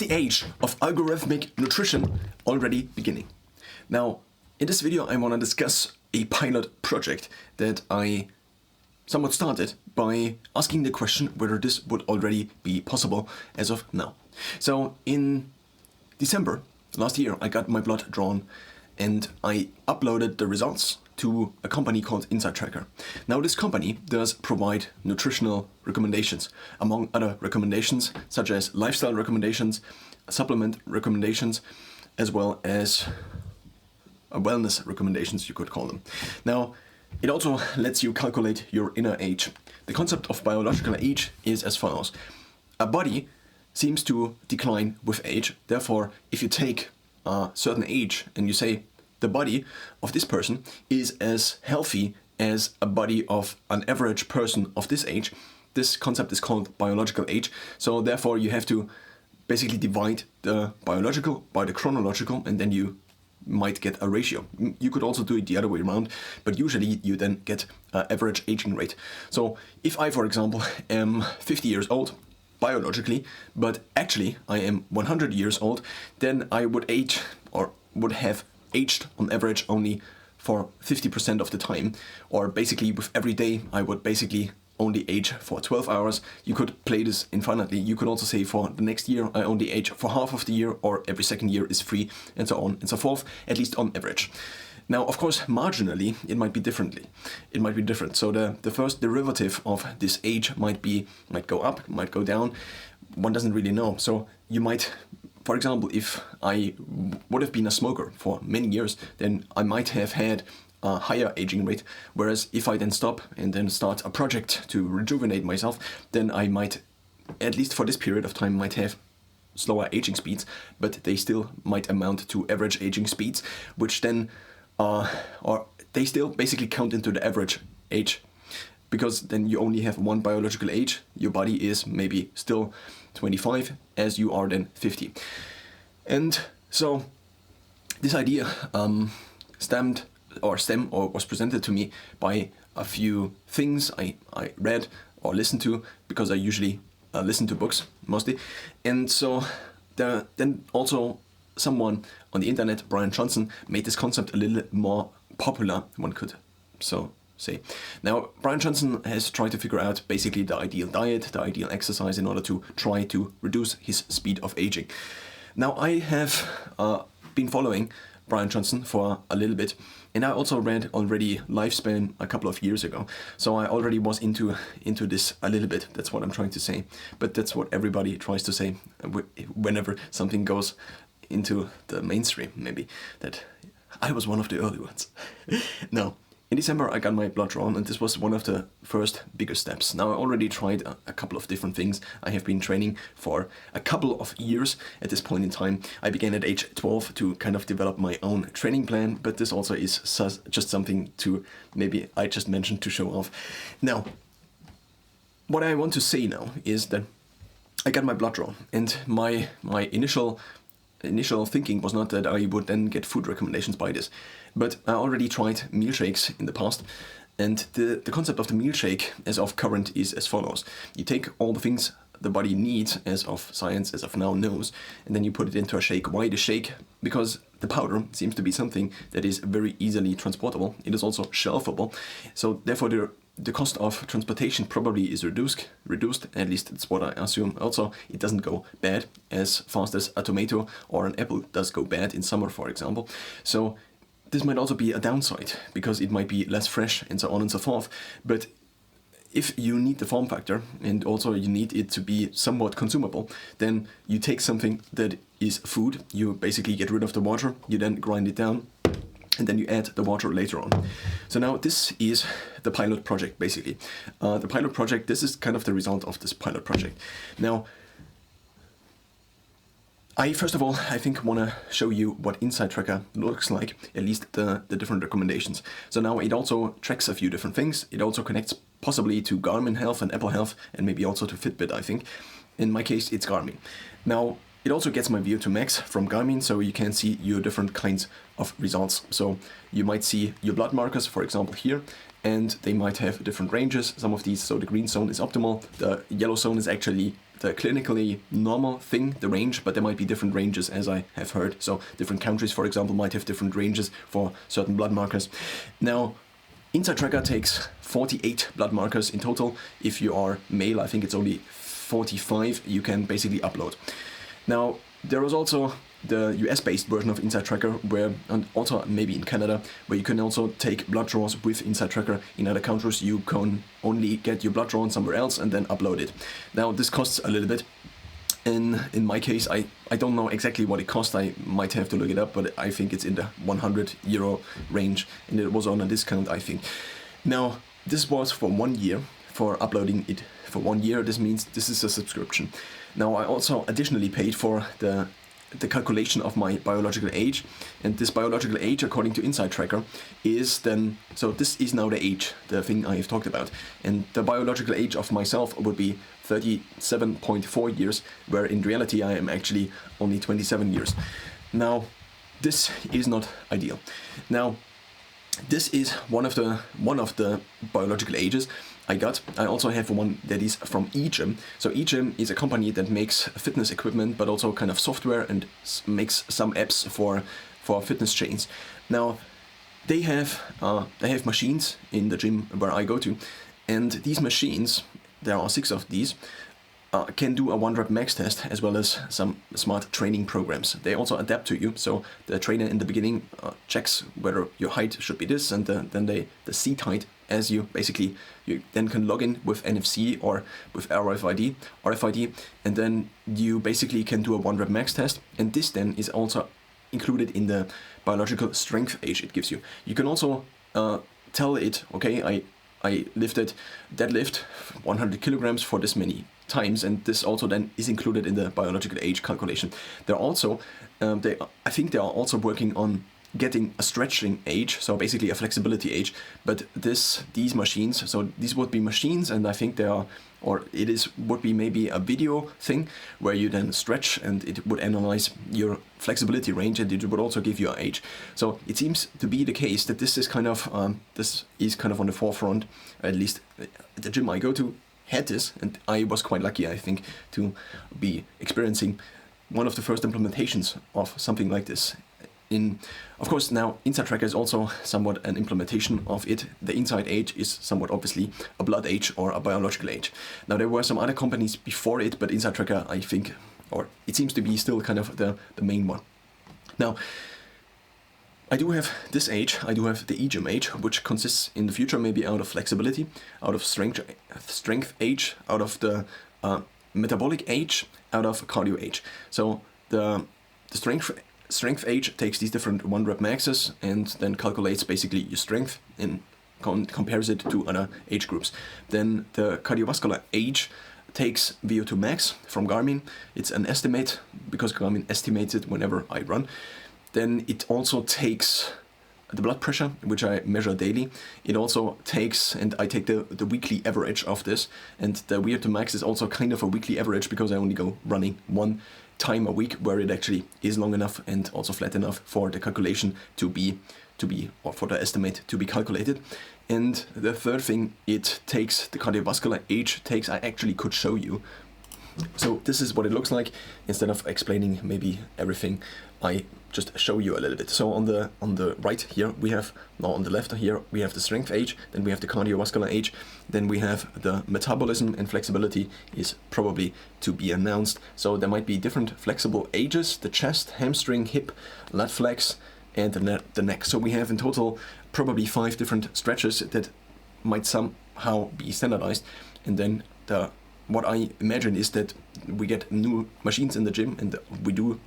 the age of algorithmic nutrition already beginning? Now, in this video I want to discuss a pilot project that I somewhat started by asking the question whether this would already be possible as of now. So in December last year I got my blood drawn and I uploaded the results to a company called Insight Tracker. Now this company does provide nutritional recommendations, among other recommendations such as lifestyle recommendations, supplement recommendations, as well as wellness recommendations, you could call them. Now it also lets you calculate your inner age. The concept of biological age is as follows. A body seems to decline with age. Therefore, if you take a certain age and you say the body of this person is as healthy as a body of an average person of this age, this concept is called biological age. So therefore you have to basically divide the biological by the chronological, and then you might get a ratio. You could also do it the other way around, but usually you then get an average aging rate. So if I, for example, am 50 years old biologically, but actually I am 100 years old, then I would age, or would have aged on average only for 50% of the time, or basically with every day I would basically only age for 12 hours. You could play this infinitely. You could also say for the next year I only age for half of the year, or every second year is free, and so on and so forth, at least on average. Now, of course, marginally it might be different. So the first derivative of this age might go up, might go down. One doesn't really know. So you might, for example, if I would have been a smoker for many years, then I might have had a higher aging rate. Whereas if I then stop and then start a project to rejuvenate myself, then I might, at least for this period of time, might have slower aging speeds, but they still might amount to average aging speeds, which then, or they still basically count into the average age. Because then you only have one biological age, your body is maybe still 25 as you are then 50. And so this idea was presented to me by a few things I read or listened to, because I usually listen to books mostly. And so then also someone on the internet, Brian Johnson, made this concept a little more popular, one could so say. Now, Brian Johnson has tried to figure out basically the ideal diet, the ideal exercise in order to try to reduce his speed of aging. Now, I have been following Brian Johnson for a little bit, and I also read already Lifespan a couple of years ago. So I already was into this a little bit. That's what I'm trying to say. But that's what everybody tries to say whenever something goes into the mainstream, maybe, that I was one of the early ones. No. In December I got my blood drawn, and this was one of the first bigger steps. Now I already tried a couple of different things. I have been training for a couple of years at this point in time. I began at age 12 to kind of develop my own training plan, but this also is just something to maybe I just mentioned to show off. Now, what I want to say now is that I got my blood drawn, and my initial thinking was not that I would then get food recommendations by this, but I already tried meal shakes in the past, and the concept of the meal shake as of current is as follows. You take all the things the body needs, as of science as of now knows, and then you put it into a shake. Why the shake? Because the powder seems to be something that is very easily transportable. It is also shelfable, so therefore the cost of transportation probably is reduced, at least that's what I assume. Also, it doesn't go bad as fast as a tomato or an apple does go bad in summer, for example. So this might also be a downside, because it might be less fresh and so on and so forth. But if you need the form factor, and also you need it to be somewhat consumable, then you take something that is food, you basically get rid of the water, you then grind it down, and then you add the water later on. So now this is the pilot project, basically. The pilot project, this is kind of the result of this pilot project. Now, first of all, I think want to show you what Insight Tracker looks like, at least the different recommendations. So now it also tracks a few different things. It also connects possibly to Garmin Health and Apple Health, and maybe also to Fitbit, I think. In my case, it's Garmin. Now, it also gets my VO2 max from Garmin, so you can see your different kinds of results. So you might see your blood markers, for example, here, and they might have different ranges. Some of these, so the green zone is optimal, the yellow zone is actually the clinically normal thing, the range, but there might be different ranges, as I have heard. So different countries, for example, might have different ranges for certain blood markers. Now, Inside Tracker takes 48 blood markers in total. If you are male, I think it's only 45 you can basically upload. Now, there is also the US-based version of Inside Tracker, where, and also maybe in Canada, where you can also take blood draws with Inside Tracker. In other countries, you can only get your blood drawn somewhere else and then upload it. Now, this costs a little bit. In my case, I don't know exactly what it cost. I might have to look it up, but I think it's in the €100 range, and it was on a discount, I think. Now, this was for 1 year, for uploading it for 1 year. This means this is a subscription. Now, I also additionally paid for the calculation of my biological age, and this biological age, according to Inside Tracker, is then, so this is now the age, the thing I have talked about, and the biological age of myself would be 37.4 years, where in reality I am actually only 27 years. Now, this is not ideal. Now, this is one of the biological ages I got. I also have one that is from eGym. So eGym is a company that makes fitness equipment, but also kind of software, and makes some apps for fitness chains. Now, they have machines in the gym where I go to, and these machines, there are 6 of these, can do a 1-rep max test, as well as some smart training programs. They also adapt to you, so the trainer in the beginning checks whether your height should be this, and then the seat height, as you then can log in with NFC or with RFID, and then you basically can do a 1-rep max test, and this then is also included in the biological strength age it gives you. You can also tell it, okay, I deadlift 100 kilograms for this many times, and this also then is included in the biological age calculation. They're also, I think they are also working on getting a stretching age, so basically a flexibility age. But these machines, so these would be machines, and I think they are, or would be maybe a video thing where you then stretch, and it would analyze your flexibility range, and it would also give you an age. So it seems to be the case that this is kind of on the forefront. At least the gym I go to had this, and I was quite lucky, I think, to be experiencing one of the first implementations of something like this. Of course, now Inside Tracker is also somewhat an implementation of it. The inside age is somewhat obviously a blood age or a biological age. Now, there were some other companies before it, but Inside Tracker, I think, or it seems to be still kind of the main one. Now, I do have this age, I do have the eGym age, which consists in the future maybe out of flexibility, out of strength age, out of the metabolic age, out of cardio age. So the strength age takes these different 1-rep maxes and then calculates basically your strength and compares it to other age groups. Then the cardiovascular age takes VO2 max from Garmin. It's an estimate because Garmin estimates it whenever I run. Then it also takes the blood pressure, which I measure daily. It also takes, and I take the weekly average of this, and the VO2 max is also kind of a weekly average because I only go running one time a week, where it actually is long enough and also flat enough for the calculation to be or for the estimate to be calculated. And the third thing it takes, the cardiovascular age takes, I actually could show you. So this is what it looks like. Instead of explaining maybe everything, I just show you a little bit. So on the right here we have, now on the left here we have the strength age, then we have the cardiovascular age, then we have the metabolism, and flexibility is probably to be announced. So there might be different flexible ages: the chest, hamstring, hip, lat flex, and the neck. So we have in total probably 5 different stretches that might somehow be standardized, and then what I imagine is that we get new machines in the gym, and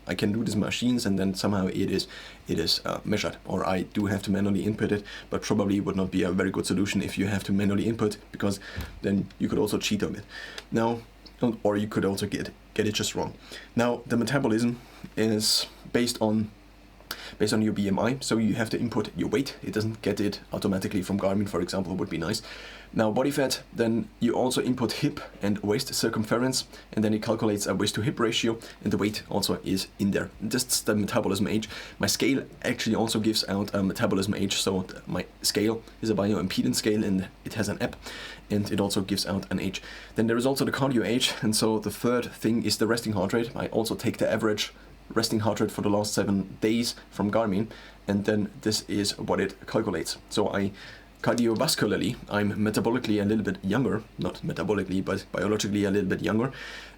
I can do these machines, and then somehow it is measured, or I do have to manually input it, but probably would not be a very good solution if you have to manually input, because then you could also cheat on it. Now, or you could also get it just wrong. Now, the metabolism is based on based on your BMI. So you have to input your weight. It doesn't get it automatically from Garmin, for example, would be nice. Now body fat, then you also input hip and waist circumference, and then it calculates a waist to hip ratio, and the weight also is in there. That's the metabolism age. My scale actually also gives out a metabolism age, so my scale is a bioimpedance scale and it has an app, and it also gives out an age. Then there is also the cardio age, and so the third thing is the resting heart rate. I also take the average resting heart rate for the last 7 days from Garmin, and then this is what it calculates. So cardiovascularly, I'm metabolically a little bit younger, not metabolically, but biologically a little bit younger.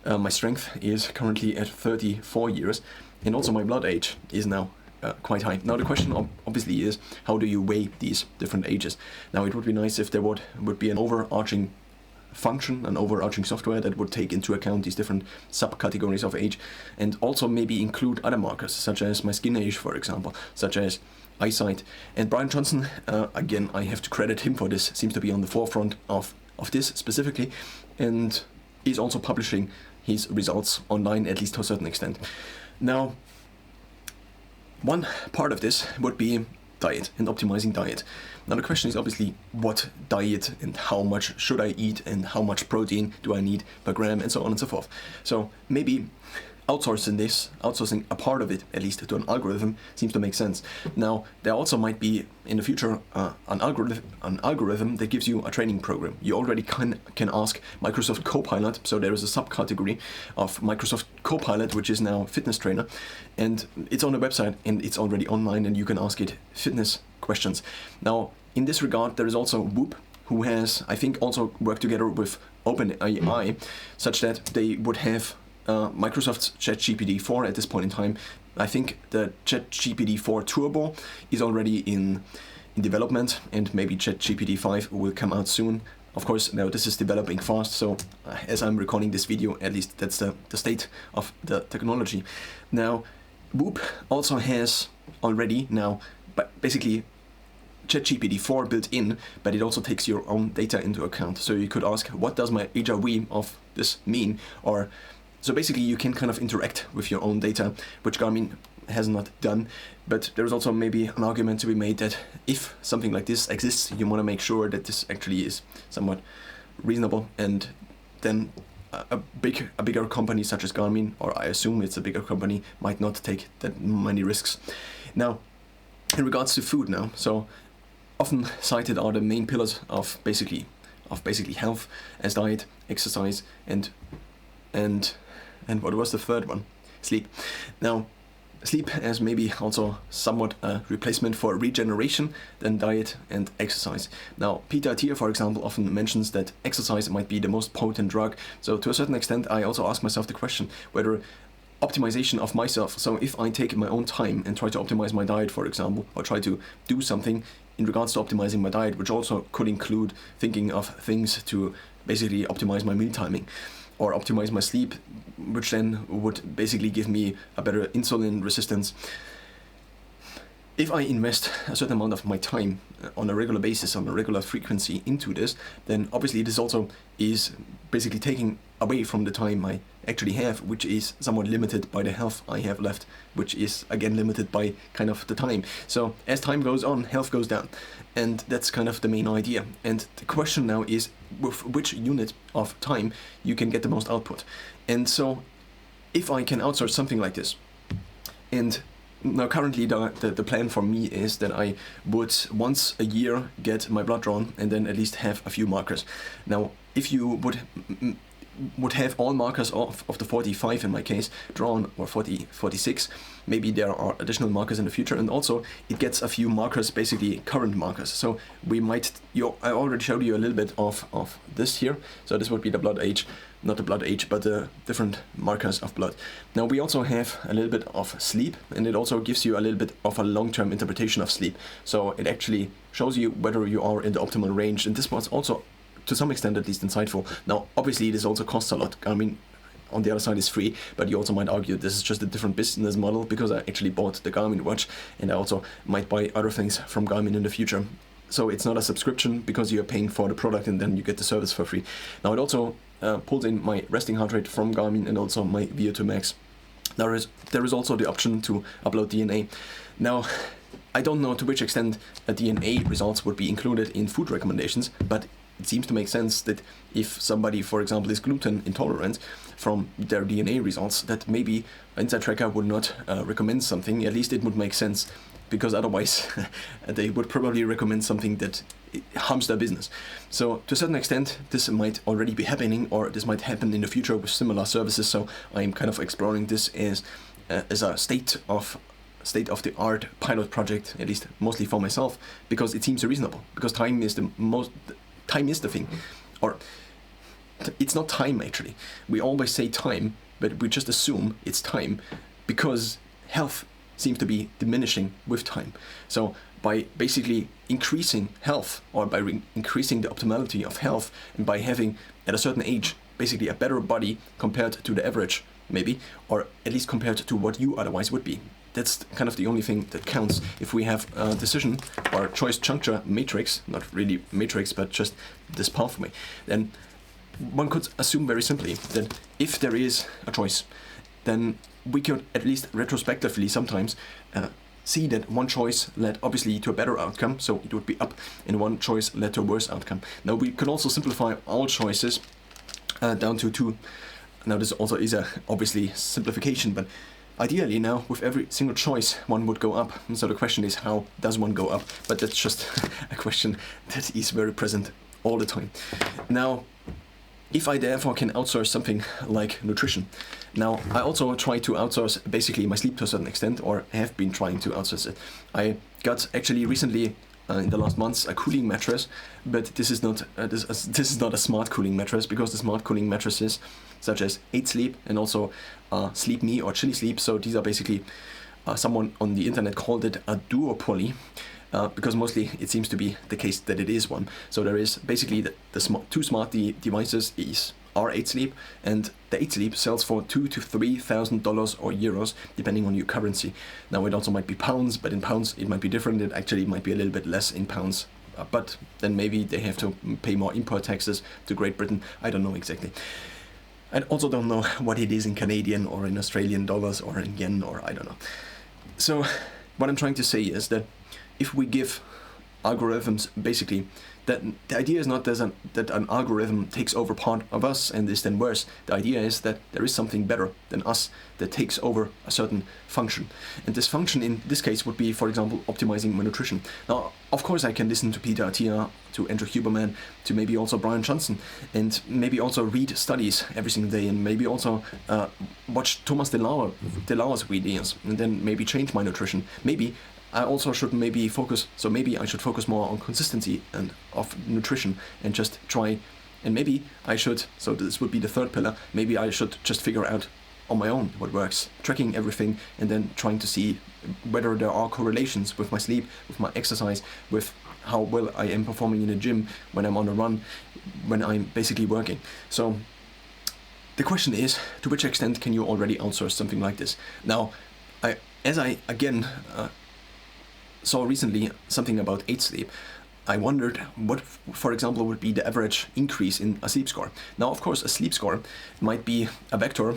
My strength is currently at 34 years, and also my blood age is now quite high. Now the question obviously is, how do you weigh these different ages? Now it would be nice if there would be an overarching function, an overarching software that would take into account these different subcategories of age, and also maybe include other markers, such as my skin age, for example, such as eyesight. And Brian Johnson, again, I have to credit him for this, seems to be on the forefront of this specifically, and is also publishing his results online, at least to a certain extent. Now, one part of this would be diet and optimizing diet. Now the question is obviously what diet and how much should I eat and how much protein do I need per gram and so on and so forth. So maybe outsourcing a part of it, at least to an algorithm, seems to make sense. Now, there also might be in the future an algorithm that gives you a training program. You already can ask Microsoft Copilot, so there is a subcategory of Microsoft Copilot, which is now Fitness Trainer, and it's on the website and it's already online, and you can ask it fitness questions. Now, in this regard, there is also Whoop, who has, I think, also worked together with OpenAI, such that they would have Microsoft's ChatGPT-4 at this point in time. I think the ChatGPT-4 Turbo is already in development, and maybe ChatGPT-5 will come out soon. Of course, now this is developing fast, so as I'm recording this video, at least that's the state of the technology. Now, Whoop also has already now, but basically ChatGPT-4 built in, but it also takes your own data into account. So you could ask, what does my HRV of this mean? Or so basically you can kind of interact with your own data, which Garmin has not done. But there's also maybe an argument to be made that if something like this exists, you want to make sure that this actually is somewhat reasonable, and then a bigger company such as Garmin, or I assume it's a bigger company, might not take that many risks. Now, in regards to food now, so often cited are the main pillars of basically health as diet, exercise, and what was the third one? Sleep. Now, sleep as maybe also somewhat a replacement for regeneration than diet and exercise. Now, Peter Thiel, for example, often mentions that exercise might be the most potent drug. So to a certain extent, I also ask myself the question whether optimization of myself, so if I take my own time and try to optimize my diet, for example, or try to do something in regards to optimizing my diet, which also could include thinking of things to basically optimize my meal timing or optimize my sleep, which then would basically give me a better insulin resistance. If I invest a certain amount of my time on a regular basis, on a regular frequency into this, then obviously this also is basically taking away from the time I actually have, which is somewhat limited by the health I have left, which is again limited by kind of the time. So as time goes on, health goes down, and that's kind of the main idea. And the question now is, with which unit of time you can get the most output. And so if I can outsource something like this, and now currently the plan for me is that I would once a year get my blood drawn and then at least have a few markers. Now, if you would have all markers of the 45 in my case drawn, or 46, maybe there are additional markers in the future, and also it gets a few markers, basically current markers. So we might, I already showed you a little bit of this here, so this would be the blood age, not the blood age, but the different markers of blood. Now we also have a little bit of sleep, and it also gives you a little bit of a long-term interpretation of sleep. So it actually shows you whether you are in the optimal range, and this was also to some extent at least insightful. Now obviously this also costs a lot. I mean, on the other side is free, but you also might argue this is just a different business model because I actually bought the Garmin watch, and I also might buy other things from Garmin in the future. So it's not a subscription because you're paying for the product and then you get the service for free. Now it also pulls in my resting heart rate from Garmin and also my VO2 max There is also the option to upload DNA. Now, I don't know to which extent a DNA results would be included in food recommendations, but it seems to make sense that if somebody, for example, is gluten intolerant from their DNA results, that maybe Inside Tracker would not recommend something. At least it would make sense, because otherwise they would probably recommend something that harms their business. So to a certain extent, this might already be happening, or this might happen in the future with similar services. So I'm kind of exploring this as a state of the art pilot project, at least mostly for myself, because it seems reasonable. Because time is the thing, or it's not time actually. We always say time, but we just assume it's time because health seems to be diminishing with time. So by basically increasing health, or by increasing the optimality of health, and by having at a certain age basically a better body compared to the average, maybe, or at least compared to what you otherwise would be. That's kind of the only thing that counts. If we have a decision or choice juncture matrix, not really matrix, but just this pathway, then one could assume very simply that if there is a choice, then we could at least retrospectively sometimes see that one choice led obviously to a better outcome, so it would be up, and one choice led to a worse outcome. Now we could also simplify all choices down to two. Now this also is a obviously simplification, but ideally now with every single choice one would go up. And so the question is, how does one go up? But that's just a question that is very present all the time. Now, if I therefore can outsource something like nutrition, now I also try to outsource basically my sleep to a certain extent, or have been trying to outsource it. I got actually recently in the last months a cooling mattress, but this is not this is not a smart cooling mattress, because the smart cooling mattresses such as 8 Sleep and also Sleep Me or Chili Sleep, so these are basically someone on the internet called it a duopoly. Because mostly it seems to be the case that it is one. So there is basically the two smart devices are 8 Sleep, and the 8 Sleep sells for $2,000 to $3,000 or euros, depending on your currency. Now it also might be pounds, but in pounds it might be different. It actually might be a little bit less in pounds, but then maybe they have to pay more import taxes to Great Britain. I don't know exactly. I also don't know what it is in Canadian or in Australian dollars or in yen, or I don't know. So what I'm trying to say is that if we give algorithms, basically, that the idea is not that an algorithm takes over part of us and is then worse. The idea is that there is something better than us that takes over a certain function. And this function in this case would be, for example, optimizing my nutrition. Now, of course, I can listen to Peter Attia, to Andrew Huberman, to maybe also Brian Johnson, and maybe also read studies every single day, and maybe also watch Thomas DeLauer's videos, and then maybe change my nutrition. Maybe I also should maybe focus, so maybe I should focus more on consistency and of nutrition, and just try, and maybe I should, so this would be the third pillar, maybe I should just figure out on my own what works, tracking everything, and then trying to see whether there are correlations with my sleep, with my exercise, with how well I am performing in the gym, when I'm on a run, when I'm basically working. So the question is, to which extent can you already outsource something like this? Now, as I again saw recently something about 8 Sleep, I wondered what, for example, would be the average increase in a sleep score. Now, of course, a sleep score might be a vector.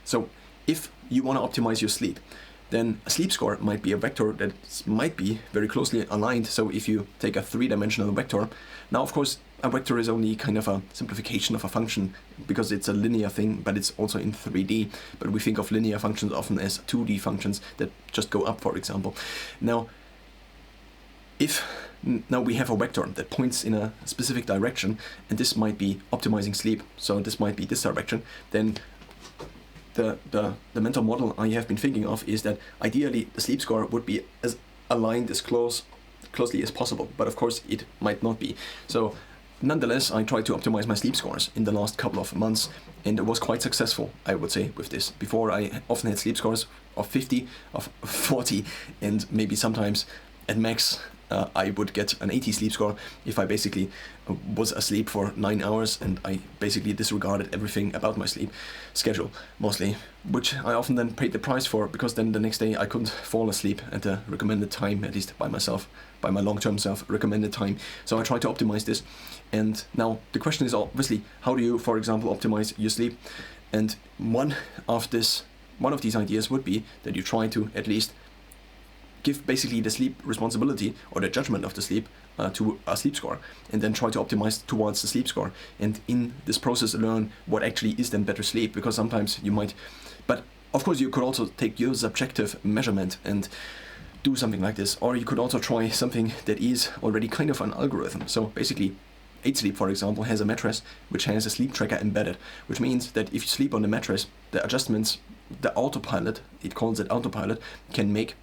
So if you want to optimize your sleep, then a sleep score might be a vector that might be very closely aligned. So if you take a 3-dimensional vector, now, of course, a vector is only kind of a simplification of a function because it's a linear thing, but it's also in 3D. But we think of linear functions often as 2D functions that just go up, for example. Now, if now we have a vector that points in a specific direction, and this might be optimizing sleep, so this might be this direction, then the mental model I have been thinking of is that ideally the sleep score would be as aligned as closely as possible, but of course it might not be. So nonetheless, I tried to optimize my sleep scores in the last couple of months, and it was quite successful, I would say, with this. Before, I often had sleep scores of 50, of 40, and maybe sometimes at max I would get an 80 sleep score if I basically was asleep for 9 hours and I basically disregarded everything about my sleep schedule, mostly, which I often then paid the price for, because then the next day I couldn't fall asleep at the recommended time, at least by myself, by my long-term self recommended time. So I tried to optimize this. And now the question is obviously, how do you, for example, optimize your sleep? And one of this one of these ideas would be that you try to at least give basically the sleep responsibility or the judgment of the sleep to a sleep score, and then try to optimize towards the sleep score, and in this process learn what actually is then better sleep, because sometimes you might, but of course you could also take your subjective measurement and do something like this, or you could also try something that is already kind of an algorithm. So basically 8Sleep, for example, has a mattress which has a sleep tracker embedded, which means that if you sleep on the mattress, the adjustments, the autopilot, it calls it autopilot, can make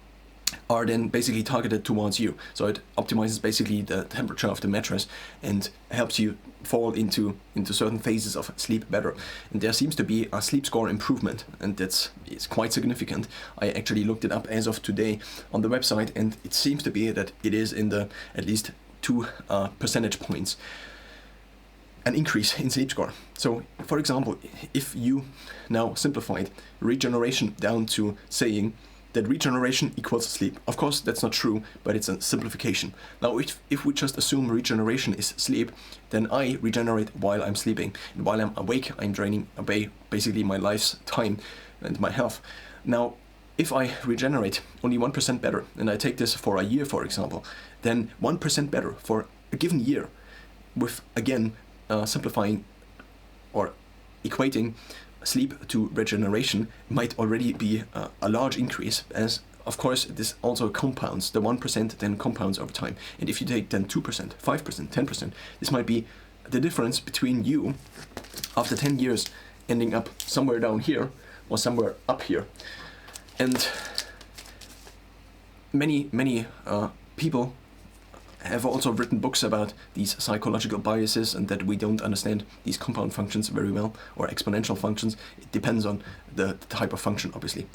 are then basically targeted towards you. So it optimizes basically the temperature of the mattress and helps you fall into certain phases of sleep better. And there seems to be a sleep score improvement, and it's quite significant. I actually looked it up as of today on the website, and it seems to be that it is in the at least 2 percentage points an increase in sleep score. So for example, if you now simplified regeneration down to saying that regeneration equals sleep. Of course, that's not true, but it's a simplification. Now, if we just assume regeneration is sleep, then I regenerate while I'm sleeping. And while I'm awake, I'm draining away basically my life's time and my health. Now, if I regenerate only 1% better, and I take this for a year, for example, then 1% better for a given year, with, again, simplifying or equating sleep to regeneration, might already be a large increase, as of course this also compounds. The 1% then compounds over time, and if you take then 2%, 5%, 10%, this might be the difference between you after 10 years ending up somewhere down here or somewhere up here. And many people have also written books about these psychological biases, and that we don't understand these compound functions very well, or exponential functions. It depends on the type of function, obviously.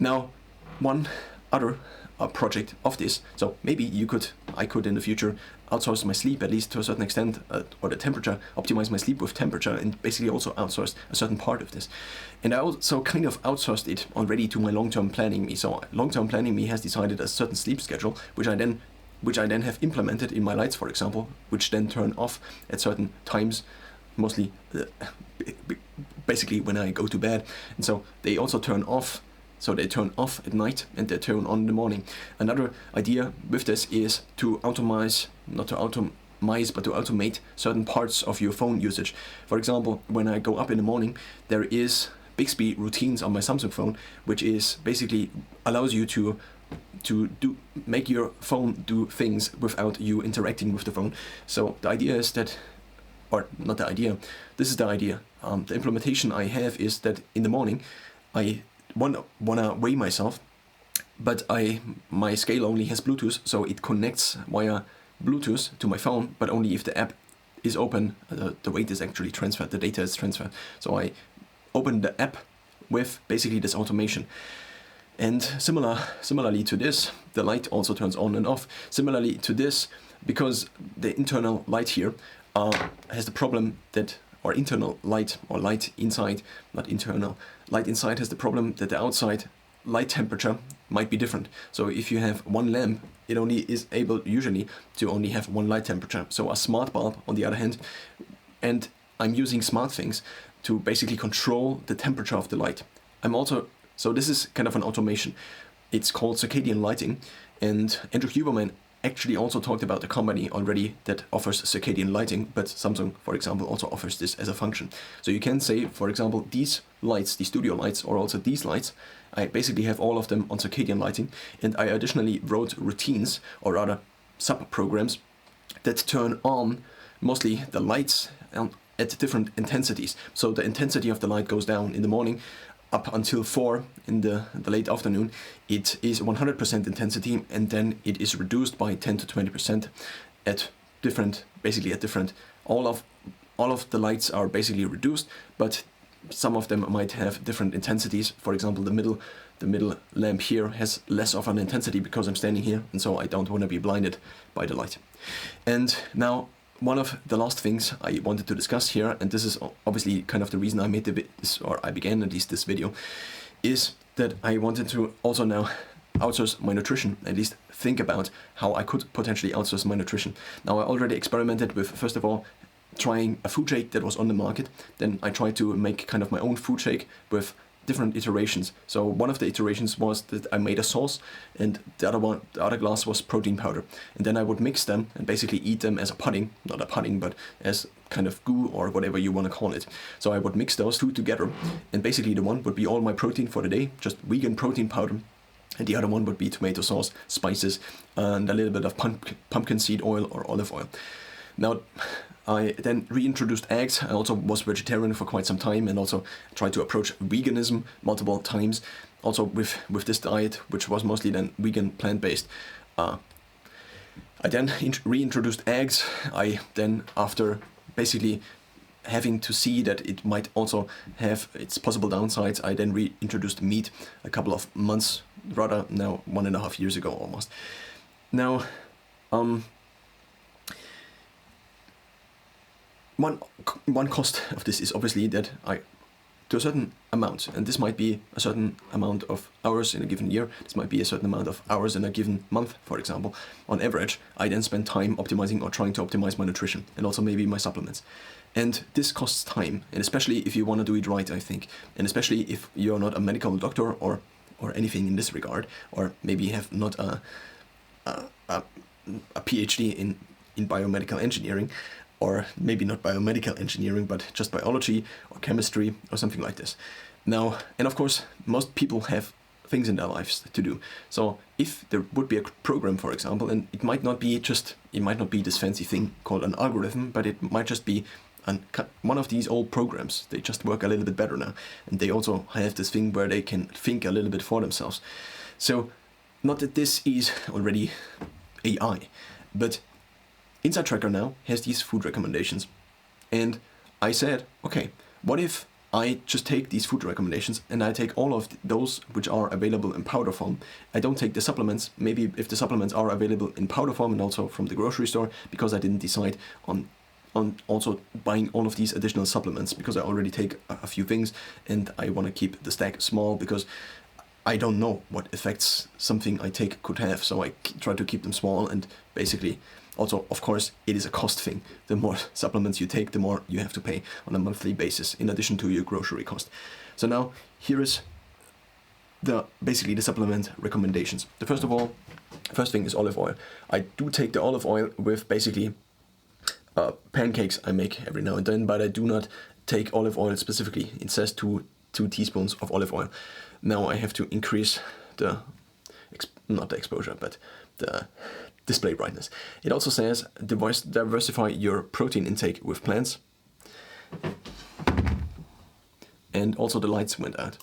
Now, one other project of this, so maybe I could in the future outsource my sleep, at least to a certain extent, or the temperature, optimize my sleep with temperature, and basically also outsource a certain part of this. And I also kind of outsourced it already to my long-term planning me. So long-term planning me has decided a certain sleep schedule, which I then have implemented in my lights, for example, which then turn off at certain times, mostly basically when I go to bed. And so they also turn off, so they turn off at night and they turn on in the morning. Another idea with this is to but to automate certain parts of your phone usage. For example, when I go up in the morning, there is Bixby routines on my Samsung phone, which is basically allows you to make your phone do things without you interacting with the phone. So the idea is that, or not the idea, this is the idea. The implementation I have is that in the morning I wanna weigh myself, but my scale only has Bluetooth, so it connects via Bluetooth to my phone, but only if the app is open, the weight is actually transferred, the data is transferred. So I open the app with basically this automation. And similarly to this, the light also turns on and off. Similarly to this, because the internal light here has the problem that, or internal light, or light inside, not internal, light inside has the problem that the outside light temperature might be different. So if you have one lamp, it only is able usually to only have one light temperature. So a smart bulb, on the other hand, and I'm using smart things to basically control the temperature of the light. So this is kind of an automation. It's called circadian lighting, and Andrew Huberman actually also talked about a company already that offers circadian lighting, but Samsung, for example, also offers this as a function. So you can say, for example, these lights, the studio lights, or also these lights, I basically have all of them on circadian lighting, and I additionally wrote routines, or rather sub-programs, that turn on mostly the lights at different intensities. So the intensity of the light goes down in the morning, up until 4 in the late afternoon, it is 100% intensity, and then it is reduced by 10 to 20% at different, all of the lights are basically reduced, but some of them might have different intensities. For example, the middle lamp here has less of an intensity because I'm standing here, and so I don't want to be blinded by the light. And now, one of the last things I wanted to discuss here, and this is obviously kind of the reason I made I began at least this video, is that I wanted to also now outsource my nutrition, at least think about how I could potentially outsource my nutrition. Now, I already experimented with, first of all, trying a food shake that was on the market. Then I tried to make kind of my own food shake with different iterations. So one of the iterations was that I made a sauce, and the other glass was protein powder. And then I would mix them and basically eat them as a pudding, not a pudding, but as kind of goo or whatever you want to call it. So I would mix those two together, and basically the one would be all my protein for the day, just vegan protein powder. And the other one would be tomato sauce, spices, and a little bit of pumpkin seed oil or olive oil. Now, I then reintroduced eggs. I also was vegetarian for quite some time and also tried to approach veganism multiple times. Also with this diet, which was mostly then vegan, plant-based. I then reintroduced eggs. I then, after basically having to see that it might also have its possible downsides, I then reintroduced meat a couple of months, rather now 1.5 years ago almost. Now, one cost of this is obviously that to a certain amount, and this might be a certain amount of hours in a given year, this might be a certain amount of hours in a given month, for example, on average, I then spend time optimizing or trying to optimize my nutrition and also maybe my supplements. And this costs time, and especially if you want to do it right, I think, and especially if you're not a medical doctor or anything in this regard, or maybe have not a PhD in biomedical engineering, or maybe not biomedical engineering, but just biology or chemistry or something like this. Now, and of course, most people have things in their lives to do. So if there would be a program, for example, and it might not be this fancy thing called an algorithm, but it might just be one of these old programs. They just work a little bit better now. And they also have this thing where they can think a little bit for themselves. So not that this is already AI, but Inside Tracker now has these food recommendations. And I said, okay, what if I just take these food recommendations and I take all of those which are available in powder form. I don't take the supplements, maybe if the supplements are available in powder form and also from the grocery store, because I didn't decide on also buying all of these additional supplements, because I already take a few things and I want to keep the stack small because I don't know what effects something I take could have, so I try to keep them small. And basically also, of course, it is a cost thing. The more supplements you take, the more you have to pay on a monthly basis in addition to your grocery cost. So now here is basically the supplement recommendations. The first thing is olive oil. I do take the olive oil with basically pancakes I make every now and then, but I do not take olive oil specifically. It says 2 teaspoons of olive oil. Now I have to increase not the exposure, but the display brightness. It also says diversify your protein intake with plants. And also the lights went out.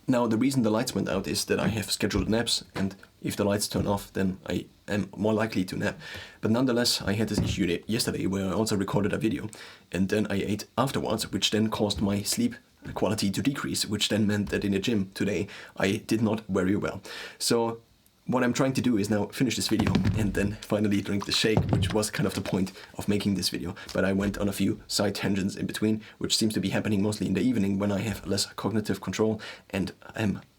Now the reason the lights went out is that I have scheduled naps, and if the lights turn off, then I am more likely to nap. But nonetheless, I had this issue yesterday where I also recorded a video, and then I ate afterwards, which then caused my sleep quality to decrease, which then meant that in the gym today I did not very well. So what I'm trying to do is now finish this video and then finally drink the shake, which was kind of the point of making this video. But I went on a few side tangents in between, which seems to be happening mostly in the evening when I have less cognitive control and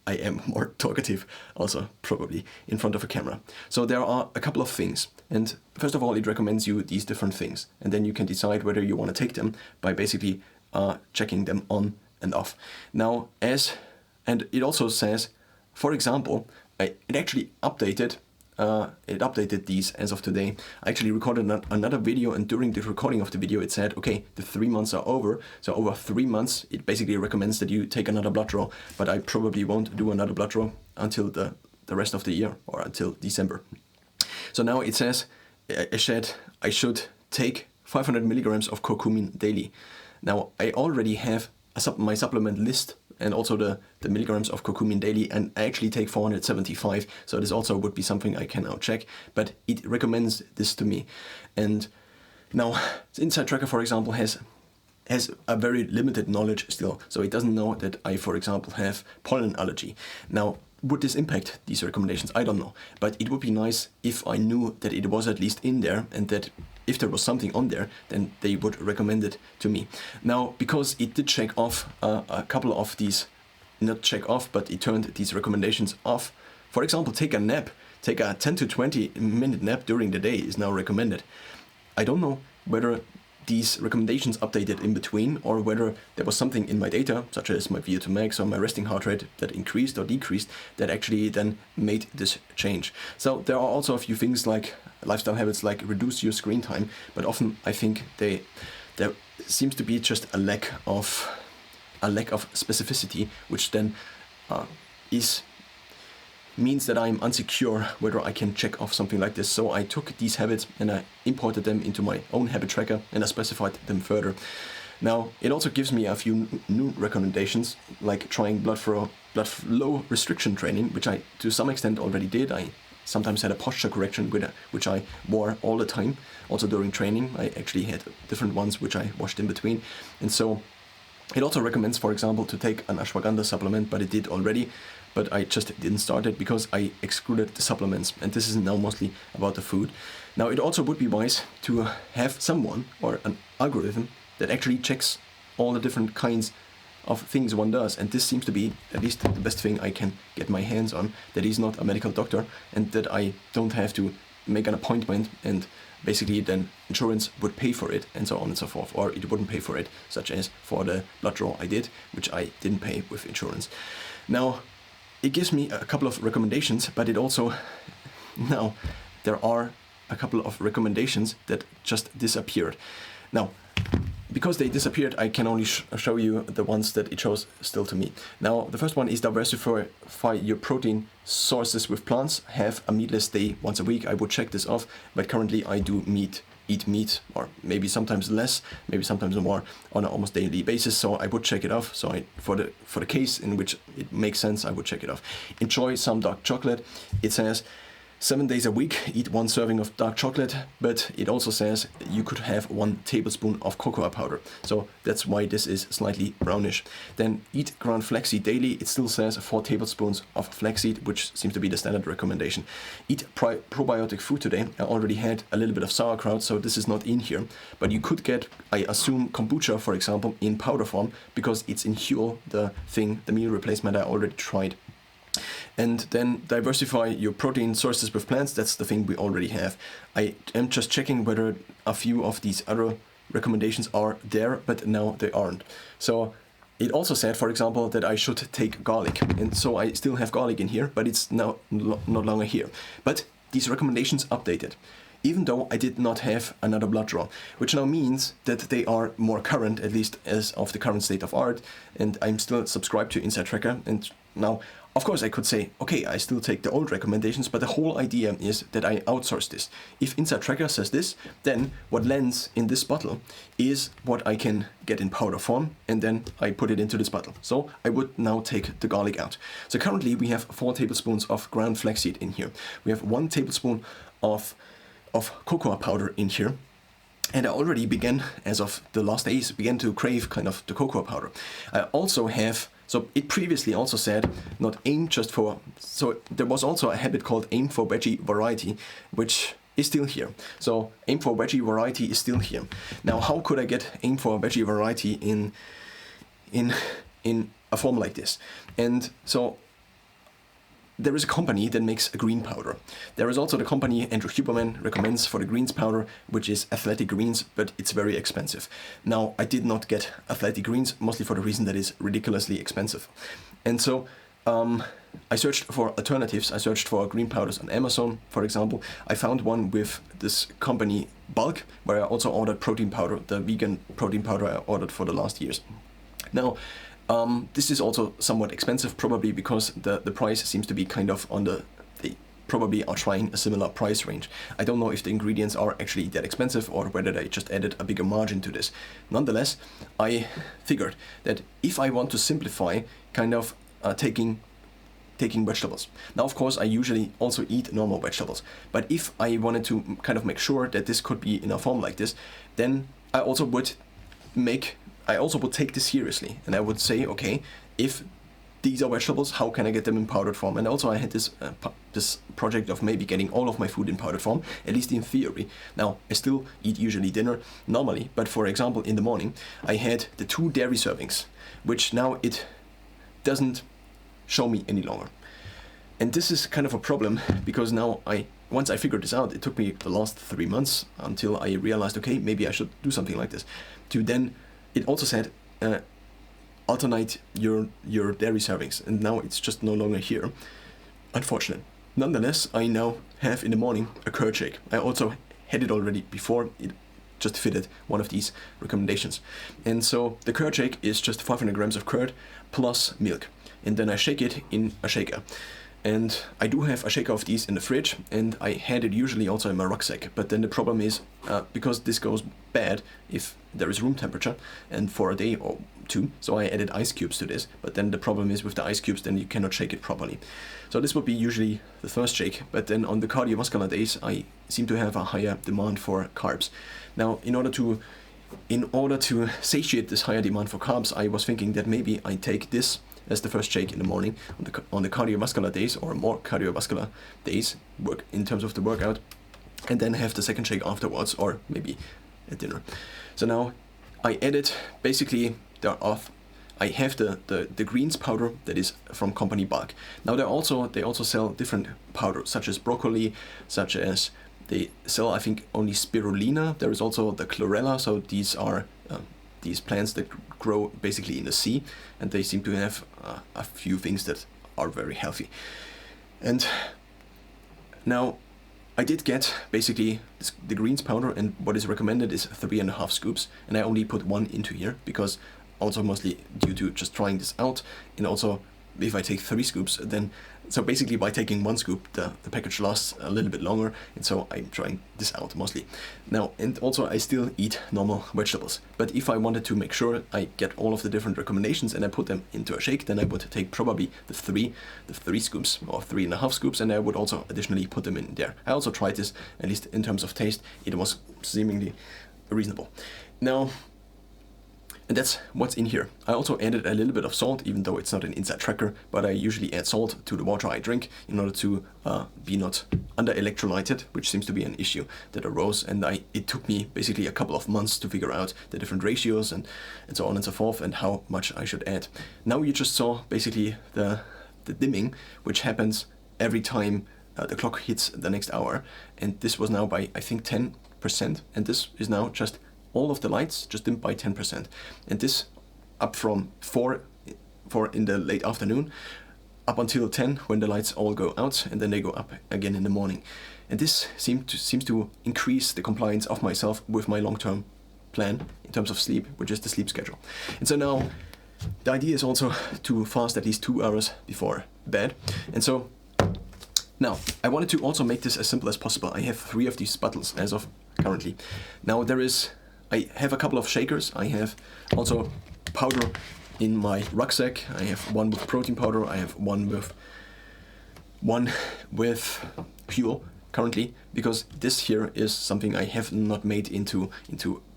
I am more talkative, also probably in front of a camera. So there are a couple of things. And first of all, it recommends you these different things. And then you can decide whether you want to take them by basically checking them on and off. Now, and it also says, for example, it actually updated these as of today. I actually recorded another video, and during the recording of the video it said, okay, the 3 months are over. So over 3 months, it basically recommends that you take another blood draw, but I probably won't do another blood draw until the rest of the year, or until December. So now it says I should take 500 milligrams of curcumin daily. Now I already have my supplement list and also the milligrams of curcumin daily, and I actually take 475, so this also would be something I can now check, but it recommends this to me. And now Inside Tracker, for example, has a very limited knowledge still, so it doesn't know that I, for example, have pollen allergy. Now, would this impact these recommendations? I don't know, but it would be nice if I knew that it was at least in there, and that if there was something on there, then they would recommend it to me. Now, because it did check off a couple of these, not check off, but it turned these recommendations off. For example, take a nap, take a 10 to 20 minute nap during the day is now recommended. I don't know whether these recommendations updated in between, or whether there was something in my data, such as my VO2 max or my resting heart rate, that increased or decreased, that actually then made this change. So there are also a few things like lifestyle habits, like reduce your screen time, but often I think there seems to be just a lack of specificity, which then means that I'm unsecure whether I can check off something like this. So I took these habits and I imported them into my own habit tracker, and I specified them further. Now, it also gives me a few new recommendations, like trying blood flow restriction training, which I to some extent already did. I sometimes had a posture correction which I wore all the time. Also during training, I actually had different ones which I washed in between. And so it also recommends, for example, to take an ashwagandha supplement, but it did already. But I just didn't start it because I excluded the supplements, and this is now mostly about the food. Now, it also would be wise to have someone or an algorithm that actually checks all the different kinds of things one does, and this seems to be at least the best thing I can get my hands on, that he's not a medical doctor and that I don't have to make an appointment and basically then insurance would pay for it and so on and so forth, or it wouldn't pay for it, such as for the blood draw I did, which I didn't pay with insurance. Now, it gives me a couple of recommendations, but it also, now, there are a couple of recommendations that just disappeared. Now, because they disappeared, I can only show you the ones that it shows still to me. Now, the first one is diversify your protein sources with plants. Have a meatless day once a week. I would check this off, but currently I do eat meat, or maybe sometimes less, maybe sometimes more, on an almost daily basis. So I would check it off. So for the case in which it makes sense, I would check it off. Enjoy some dark chocolate. It says 7 days a week, eat 1 serving of dark chocolate, but it also says you could have 1 tablespoon of cocoa powder. So that's why this is slightly brownish. Then eat ground flaxseed daily. It still says 4 tablespoons of flaxseed, which seems to be the standard recommendation. Eat probiotic food today. I already had a little bit of sauerkraut, so this is not in here. But you could get, I assume, kombucha, for example, in powder form, because it's in Huel, the meal replacement I already tried. And then diversify your protein sources with plants. That's the thing we already have. I am just checking whether a few of these other recommendations are there, but now they aren't. So it also said, for example, that I should take garlic. And so I still have garlic in here, but it's now no longer here. But these recommendations updated, even though I did not have another blood draw, which now means that they are more current, at least as of the current state of art, and I'm still subscribed to Inside Tracker. And now, of course, I could say, okay, I still take the old recommendations, but the whole idea is that I outsource this. If Inside Tracker says this, then what lands in this bottle is what I can get in powder form, and then I put it into this bottle. So I would now take the garlic out. So currently we have 4 tablespoons of ground flaxseed in here. We have 1 tablespoon of cocoa powder in here. And I already began, as of the last days, began to crave kind of the cocoa powder. I also have, so it previously also said not aim just for, so there was also a habit called aim for veggie variety, which is still here. So aim for veggie variety is still here. Now, how could I get aim for veggie variety in a form like this? And so there is a company that makes a green powder. There is also the company Andrew Huberman recommends for the greens powder, which is Athletic Greens, but it's very expensive. Now, I did not get Athletic Greens, mostly for the reason that it's ridiculously expensive. And so I searched for alternatives. I searched for green powders on Amazon, for example. I found one with this company Bulk, where I also ordered protein powder, the vegan protein powder I ordered for the last years. Now, this is also somewhat expensive, probably because the price seems to be kind of on they probably are trying a similar price range. I don't know if the ingredients are actually that expensive or whether they just added a bigger margin to this. Nonetheless, I figured that if I want to simplify kind of taking vegetables. Now, of course, I usually also eat normal vegetables, but if I wanted to kind of make sure that this could be in a form like this, then I also would take this seriously, and I would say, okay, if these are vegetables, how can I get them in powdered form? And also I had this project of maybe getting all of my food in powdered form, at least in theory. Now, I still eat usually dinner normally, but for example, in the morning, I had the 2 dairy servings, which now it doesn't show me any longer. And this is kind of a problem because now once I figured this out, it took me the last 3 months until I realized, okay, maybe I should do something like this. To then, it also said, alternate your dairy servings, and now it's just no longer here. Unfortunate. Nonetheless, I now have in the morning a curd shake. I also had it already before. It just fitted one of these recommendations. And so the curd shake is just 500 grams of curd plus milk. And then I shake it in a shaker. And I do have a shaker of these in the fridge, and I had it usually also in my rucksack. But then the problem is, because this goes bad if there is room temperature, and for a day or two, so I added ice cubes to this. But then the problem is with the ice cubes, then you cannot shake it properly. So this would be usually the first shake, but then on the cardiovascular days, I seem to have a higher demand for carbs. Now, in order to satiate this higher demand for carbs, I was thinking that maybe I take this as the first shake in the morning on the cardiovascular days, or more cardiovascular days, work in terms of the workout, and then have the second shake afterwards, or maybe at dinner. So now I added basically I have the greens powder that is from company Bulk. Now they also sell different powders, such as broccoli, such as they sell, I think, only spirulina. There is also the chlorella. So these are these plants that grow basically in the sea, and they seem to have a few things that are very healthy. And now I did get basically the greens powder, and what is recommended is 3.5 scoops, and I only put 1 into here because also mostly due to just trying this out, and also if I take 3 scoops, then so basically by taking 1 scoop the package lasts a little bit longer, and so I'm trying this out mostly. Now, and also I still eat normal vegetables, but if I wanted to make sure I get all of the different recommendations and I put them into a shake, then I would take probably the 3 scoops or 3.5 scoops, and I would also additionally put them in there. I also tried this, at least in terms of taste, it was seemingly reasonable. Now, and that's what's in here. I also added a little bit of salt, even though it's not an inside tracker, but I usually add salt to the water I drink in order to be not under electrolyted, which seems to be an issue that arose. And it took me basically a couple of months to figure out the different ratios and so on and so forth, and how much I should add. Now you just saw basically the dimming, which happens every time the clock hits the next hour. And this was now by, I think, 10%, and this is now just all of the lights just dimmed by 10%, and this up from 4 in the late afternoon up until 10 when the lights all go out, and then they go up again in the morning. And this seems to increase the compliance of myself with my long-term plan in terms of sleep, which is the sleep schedule. And so now the idea is also to fast at least 2 hours before bed. And so now I wanted to also make this as simple as possible. I have 3 of these bottles as of currently. Now I have a couple of shakers. I have also powder in my rucksack. I have one with protein powder. I have one with fuel currently, because this here is something I have not made into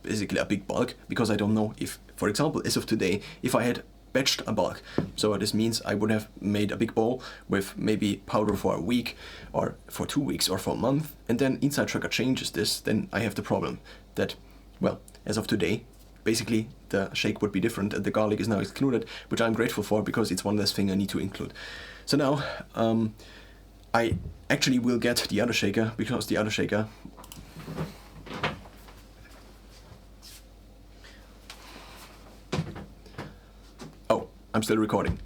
basically a big bulk, because I don't know if, for example, as of today, if I had batched a bulk. So this means I would have made a big bowl with maybe powder for a week or for 2 weeks or for a month, and then Inside Tracker changes this, then I have the problem that, well, as of today, basically the shake would be different, and the garlic is now excluded, which I'm grateful for because it's one less thing I need to include. So now I actually will get the other shaker, because the other shaker I'm still recording.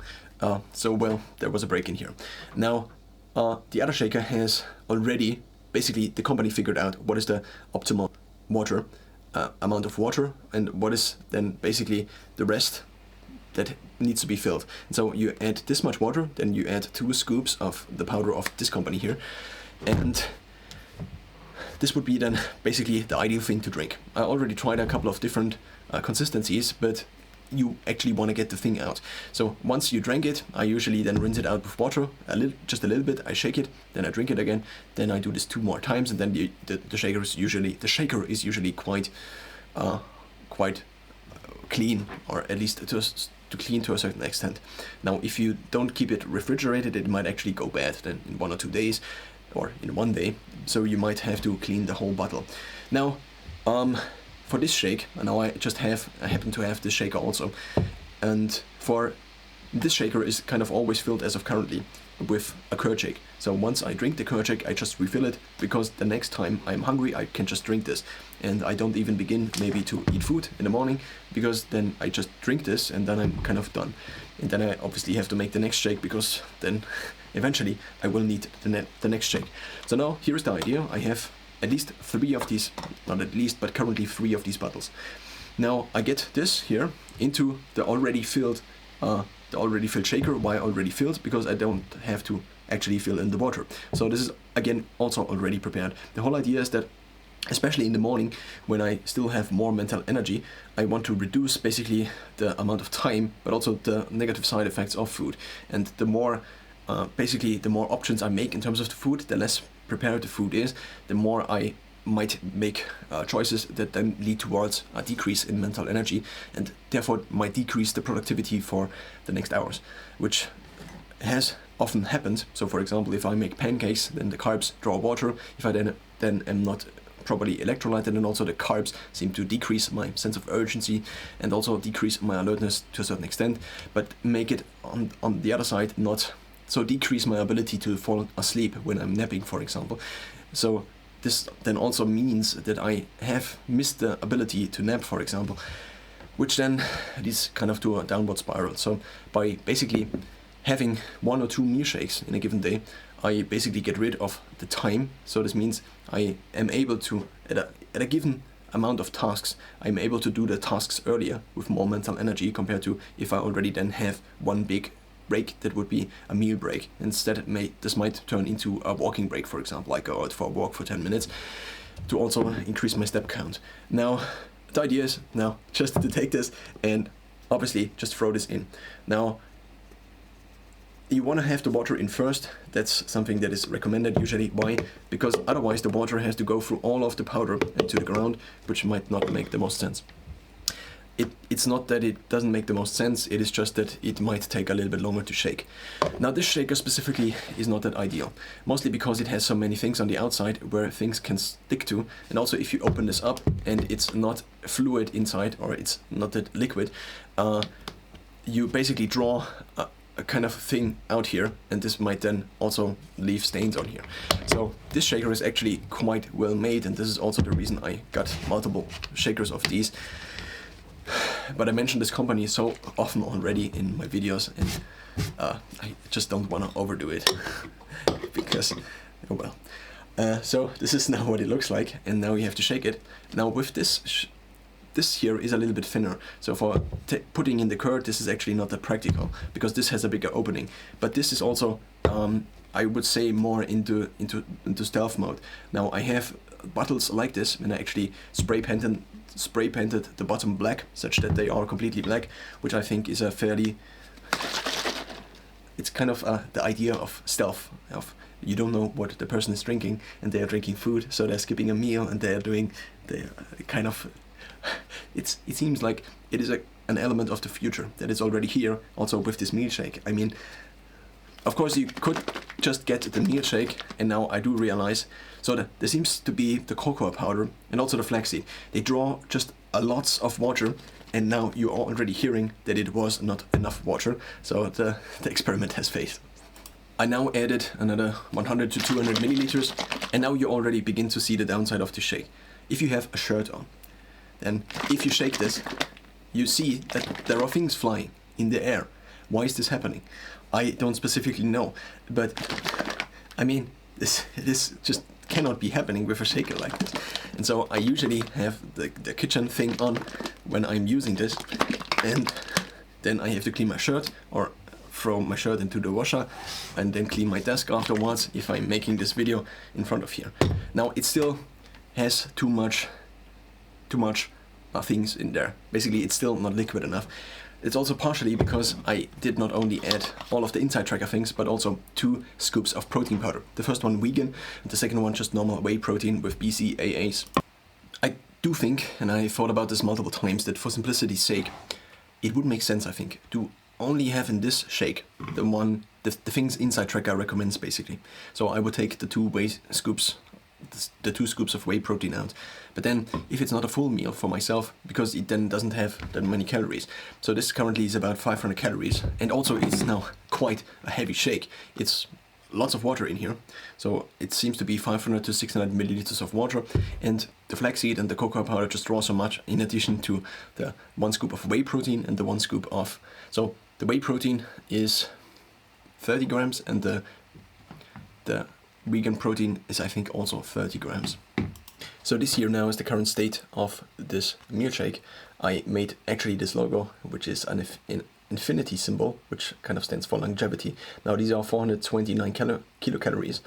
So, well, there was a break in here. Now, the other shaker has already, basically, the company figured out what is the optimal water, amount of water, and what is then basically the rest that needs to be filled. And so you add this much water, then you add 2 scoops of the powder of this company here, and this would be then basically the ideal thing to drink. I already tried a couple of different consistencies, but you actually want to get the thing out. So once you drank it, I usually then rinse it out with water, just a little bit. I shake it, then I drink it again. Then I do this 2 more times, and then the shaker is usually quite clean, or at least to clean to a certain extent. Now, if you don't keep it refrigerated, it might actually go bad then in 1 or 2 days, or in 1 day. So you might have to clean the whole bottle. Now, for this shake, now I happen to have this shaker also, and for this shaker is kind of always filled as of currently. with a curd shake. So once I drink the curd shake, I just refill it, because the next time I'm hungry, I can just drink this. And I don't even begin maybe to eat food in the morning, because then I just drink this and then I'm kind of done. And then I obviously have to make the next shake, because then eventually I will need the next shake. So now here's the idea. I have at least 3 of these, not at least, but currently 3 of these bottles. Now I get this here into the already filled shaker. Why already filled? Because I don't have to actually fill in the water. So this is again also already prepared. The whole idea is that, especially in the morning when I still have more mental energy, I want to reduce basically the amount of time, but also the negative side effects of food. And the more the more options I make in terms of the food, the less prepared the food is, the more I might make choices that then lead towards a decrease in mental energy, and therefore might decrease the productivity for the next hours, which has often happened. So for example, if I make pancakes, then the carbs draw water. If I then am not properly electrolyted, and also the carbs seem to decrease my sense of urgency and also decrease my alertness to a certain extent, but make it on the other side not so decrease my ability to fall asleep when I'm napping, for example. So this then also means that I have missed the ability to nap, for example, which then leads kind of to a downward spiral. So by basically having 1 or 2 meal shakes in a given day, I basically get rid of the time. So this means I am able to, at a given amount of tasks, I'm able to do the tasks earlier with more mental energy, compared to if I already then have one big break that would be a meal break. Instead, this might turn into a walking break, for example. I go out for a walk for 10 minutes to also increase my step count. Now, the idea is now just to take this and obviously just throw this in. Now, you want to have the water in first. That's something that is recommended usually. Why? Because otherwise the water has to go through all of the powder and to the ground, which might not make the most sense. It's not that it doesn't make the most sense, it is just that it might take a little bit longer to shake. Now this shaker specifically is not that ideal, mostly because it has so many things on the outside where things can stick to, and also if you open this up and it's not fluid inside, or it's not that liquid, you basically draw a kind of thing out here, and this might then also leave stains on here. So this shaker is actually quite well made, and this is also the reason I got multiple shakers of these. But I mentioned this company so often already in my videos, and I just don't want to overdo it because, oh well. So this is now what it looks like, and now you have to shake it. Now with this, this here is a little bit thinner, so for putting in the curd, this is actually not that practical, because this has a bigger opening. But this is also, I would say, more into stealth mode. Now I have bottles like this, and I actually spray painted the bottom black, such that they are completely black, which I think is a fairly, it's kind of the idea of stealth, of you don't know what the person is drinking, and they are drinking food, so they're skipping a meal, and they're kind of, it seems like it is an element of the future that is already here, also with this meal shake. I mean, of course you could just get the meal shake, and now I do realize, so there seems to be the cocoa powder and also the flaxseed. They draw just a lots of water, and now you're already hearing that it was not enough water, so the experiment has failed. I now added another 100 to 200 milliliters, and now you already begin to see the downside of the shake. If you have a shirt on, then if you shake this, you see that there are things flying in the air. Why is this happening? I don't specifically know, but I mean, this just cannot be happening with a shaker like this. And so I usually have the kitchen thing on when I'm using this, and then I have to clean my shirt, or throw my shirt into the washer, and then clean my desk afterwards if I'm making this video in front of here. Now it still has too much things in there. Basically it's still not liquid enough. It's also partially because I did not only add all of the inside tracker things, but also 2 scoops of protein powder. The first one vegan, and the second one just normal whey protein with BCAAs. I do think, and I thought about this multiple times, that for simplicity's sake, it would make sense, I think, to only have in this shake the things inside tracker recommends, basically. So I would take the 2 whey scoops the 2 scoops of whey protein out. But then if it's not a full meal for myself, because it then doesn't have that many calories. So this currently is about 500 calories, and also it's now quite a heavy shake. It's lots of water in here, so it seems to be 500 to 600 milliliters of water, and the flaxseed and the cocoa powder just draw so much, in addition to the 1 scoop of whey protein and the 1 scoop of, so the whey protein is 30 grams and the vegan protein is, I think, also 30 grams. So this here now is the current state of this meal shake. I made actually this logo, which is an infinity symbol, which kind of stands for longevity. Now these are 429 kilocalories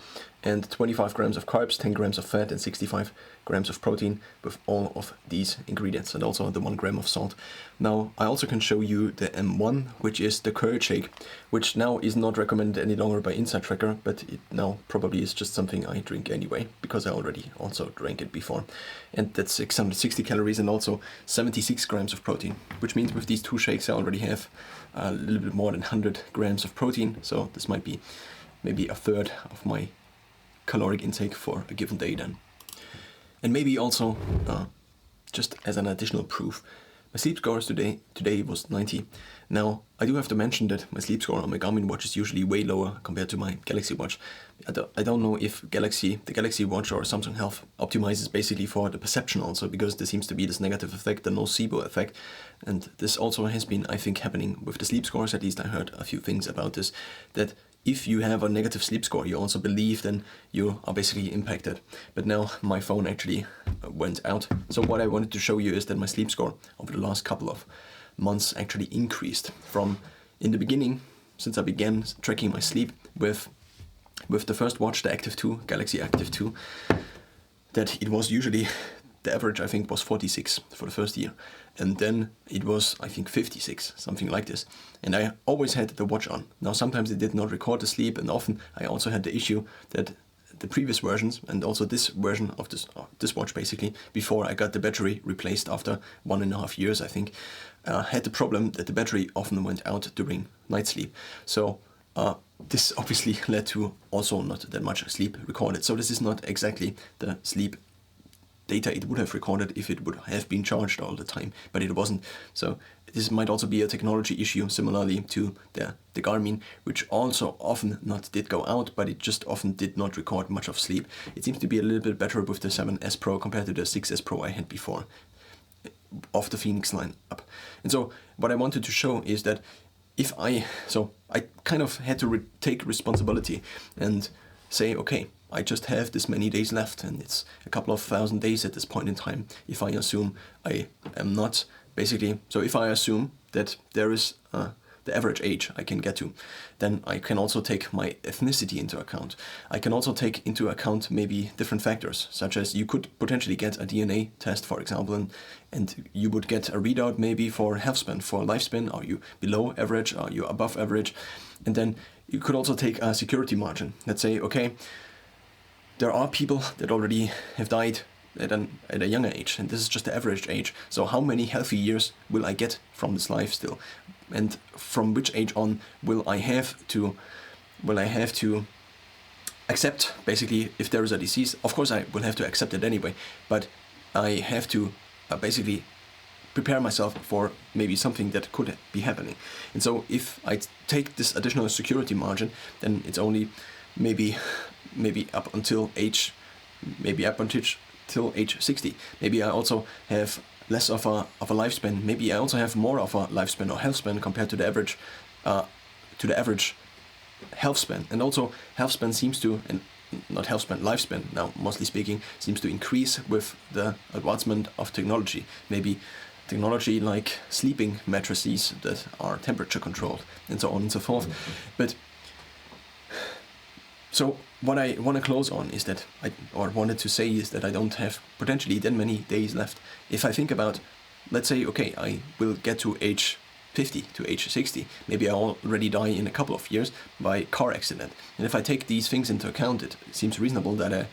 and 25 grams of carbs, 10 grams of fat and 65 grams of protein with all of these ingredients, and also the 1 gram of salt. Now I also can show you the M1, which is the curd shake, which now is not recommended any longer by Inside Tracker, but it now probably is just something I drink anyway, because I already also drank it before. And that's 660 calories and also 76 grams of protein, which means with these 2 shakes I already have a little bit more than 100 grams of protein, so this might be maybe a third of my caloric intake for a given day then. And maybe also, just as an additional proof, my sleep score today was 90. Now, I do have to mention that my sleep score on my Garmin watch is usually way lower compared to my Galaxy watch. I don't know if the Galaxy watch or Samsung Health optimizes basically for the perception also, because there seems to be this negative effect, the nocebo effect. And this also has been, I think, happening with the sleep scores. At least I heard a few things about this, that if you have a negative sleep score, you also believe then you are basically impacted. But now my phone actually went out. So what I wanted to show you is that my sleep score over the last couple of months actually increased from, in the beginning, since I began tracking my sleep with the first watch, the Active 2, Galaxy Active 2, that it was usually, the average I think was 46 for the first year. And then it was, I think, 56, something like this. And I always had the watch on. Now sometimes it did not record the sleep, and often I also had the issue that the previous versions, and also this version of this watch basically, before I got the battery replaced after 1.5 years, I think, had the problem that the battery often went out during night sleep. So this obviously led to also not that much sleep recorded. So this is not exactly the sleep data it would have recorded if it would have been charged all the time, but it wasn't. So this might also be a technology issue, similarly to the Garmin, which also often not did go out, but it just often did not record much of sleep. It seems to be a little bit better with the 7S Pro compared to the 6S Pro I had before of the Phoenix line up. And so what I wanted to show is that I kind of had to take responsibility and say, okay, I just have this many days left, and it's a couple of thousand days at this point in time. If I assume I am not basically, so if I assume that there is the average age I can get to, then I can also take my ethnicity into account. I can also take into account maybe different factors, such as you could potentially get a DNA test, for example, and you would get a readout maybe for health span, for lifespan. Are you below average? Are you above average? And then you could also take a security margin. Let's say, okay, there are people that already have died at a younger age, and this is just the average age. So how many healthy years will I get from this life still? And from which age on will I have to accept, basically, if there is a disease? Of course I will have to accept it anyway, but I have to basically prepare myself for maybe something that could be happening. And so if I take this additional security margin, then it's only maybe up until age 60. Maybe I also have less of a lifespan. Maybe I also have more of a lifespan or health span compared to the average health span. And also health span seems to, and not health span, lifespan now mostly speaking, seems to increase with the advancement of technology. Maybe technology like sleeping mattresses that are temperature controlled and so on and so forth. But so what I want to close on is that wanted to say is that I don't have potentially that many days left. If I think about, let's say, okay, I will get to age 50 to age 60. Maybe I already die in a couple of years by car accident. And if I take these things into account, it seems reasonable that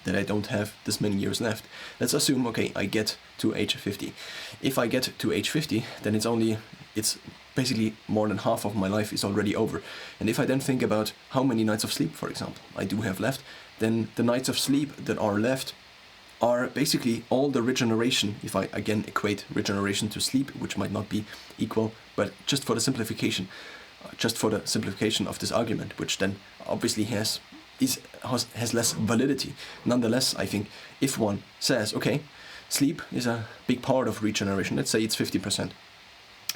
I don't have this many years left. Let's assume, okay, I get to age 50. If I get to age 50, then it's basically more than half of my life is already over. And if I then think about how many nights of sleep, for example, I do have left, then the nights of sleep that are left are basically all the regeneration, if I again equate regeneration to sleep, which might not be equal, but just for the simplification of this argument, which then obviously has less validity. Nonetheless, I think if one says, okay, sleep is a big part of regeneration, let's say it's 50%.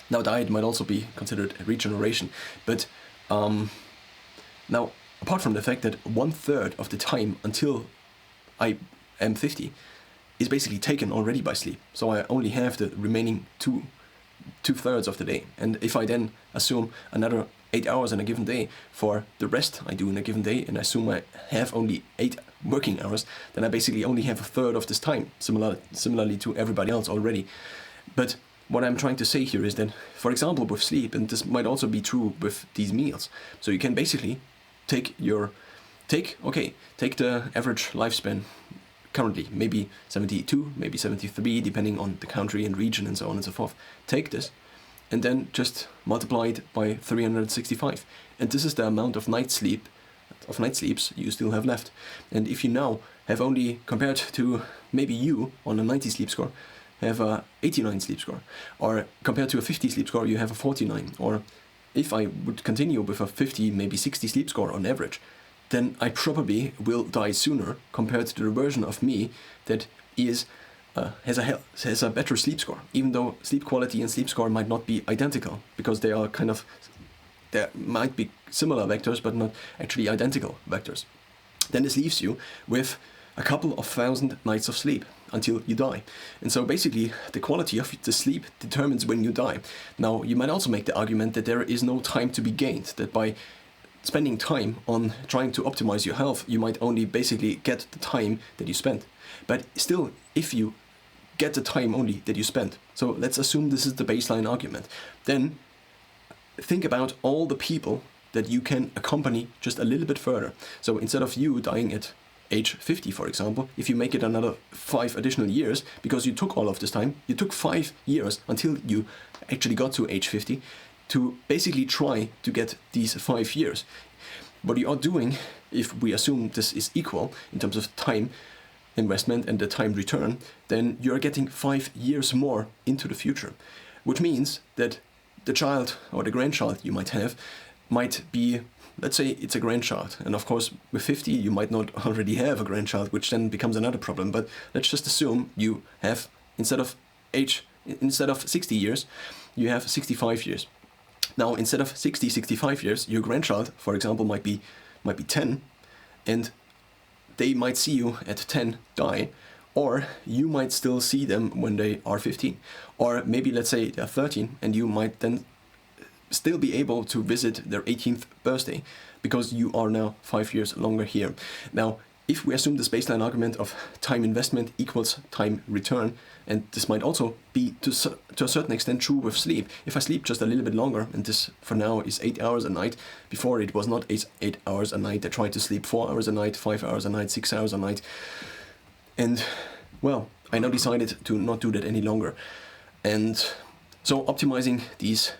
Now diet might also be considered regeneration, but now apart from the fact that 1/3 of the time until I am 50 is basically taken already by sleep, so I only have the remaining two-thirds of the day. And if I then assume another 8 hours in a given day for the rest I do in a given day, and I assume I have only 8 working hours, then I basically only have 1/3 of this time, similarly to everybody else already. But what I'm trying to say here is that, for example, with sleep, and this might also be true with these meals, so you can basically take the average lifespan currently, maybe 72, maybe 73, depending on the country and region and so on and so forth. Take this and then just multiply it by 365. And this is the amount of night sleeps you still have left. And if you now have only, compared to maybe you on a 90 sleep score, have a 89 sleep score, or compared to a 50 sleep score, you have a 49, or if I would continue with a 50, maybe 60 sleep score on average, then I probably will die sooner compared to the version of me that has a better sleep score, even though sleep quality and sleep score might not be identical, because they might be similar vectors but not actually identical vectors. Then this leaves you with a couple of thousand nights of sleep until you die. And so basically the quality of the sleep determines when you die. Now you might also make the argument that there is no time to be gained, that by spending time on trying to optimize your health, you might only basically get the time that you spent. But still, if you get the time only that you spent, so let's assume this is the baseline argument, then think about all the people that you can accompany just a little bit further. So instead of you dying at age 50, for example, if you make it another 5 additional years, because you took all of this time, you took 5 years until you actually got to age 50, to basically try to get these 5 years. What you are doing, if we assume this is equal in terms of time investment and the time return, then you're getting 5 years more into the future, which means that the child or the grandchild you might have might be, let's say it's a grandchild, and of course with 50 you might not already have a grandchild, which then becomes another problem, but let's just assume you have, instead of 60 years, you have 65 years. Now, instead of 65 years, your grandchild, for example, might be 10, and they might see you at 10 die, or you might still see them when they are 15. Or maybe, let's say, they're 13, and you might then still be able to visit their 18th birthday, because you are now 5 years longer here. Now, if we assume this baseline argument of time investment equals time return, and this might also be to a certain extent true with sleep. If I sleep just a little bit longer, and this for now is 8 hours a night, before it was not 8 hours a night, I tried to sleep 4 hours a night, 5 hours a night, 6 hours a night, and well, I now decided to not do that any longer. And so optimizing these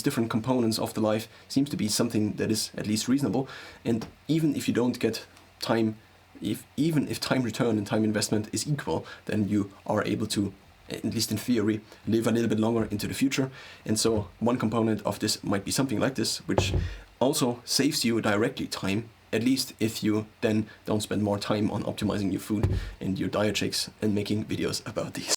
different components of the life seems to be something that is at least reasonable, and even if you don't get time, even if time return and time investment is equal, then you are able to, at least in theory, live a little bit longer into the future. And so one component of this might be something like this, which also saves you directly time, at least if you then don't spend more time on optimizing your food and your diet shakes and making videos about these.